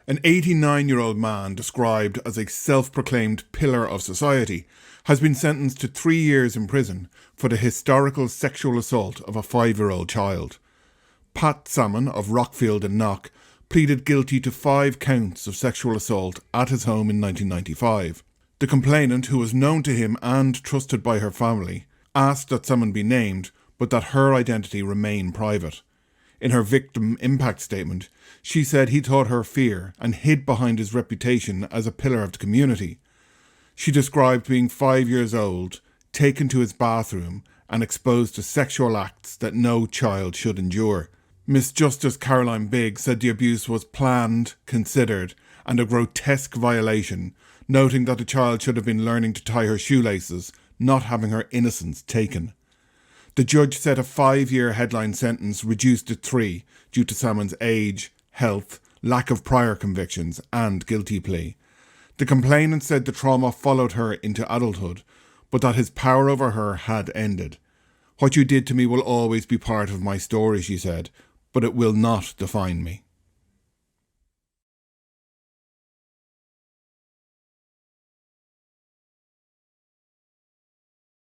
An 89-year-old man described as a self-proclaimed pillar of society has been sentenced to 3 years in prison for the historical sexual assault of a 5-year-old child. Pat Salmon of Rockfield in Knock pleaded guilty to 5 counts of sexual assault at his home in 1995. The complainant, who was known to him and trusted by her family, asked that Salmon be named, but that her identity remain private. In her victim impact statement, she said he taught her fear and hid behind his reputation as a pillar of the community. She described being 5 years old, taken to his bathroom and exposed to sexual acts that no child should endure. Miss Justice Caroline Bigg said the abuse was planned, considered, and a grotesque violation, noting that the child should have been learning to tie her shoelaces, not having her innocence taken. The judge set a 5-year headline sentence reduced to 3 due to Salmon's age, health, lack of prior convictions and guilty plea. The complainant said the trauma followed her into adulthood, but that his power over her had ended. "What you did to me will always be part of my story," she said, "but it will not define me."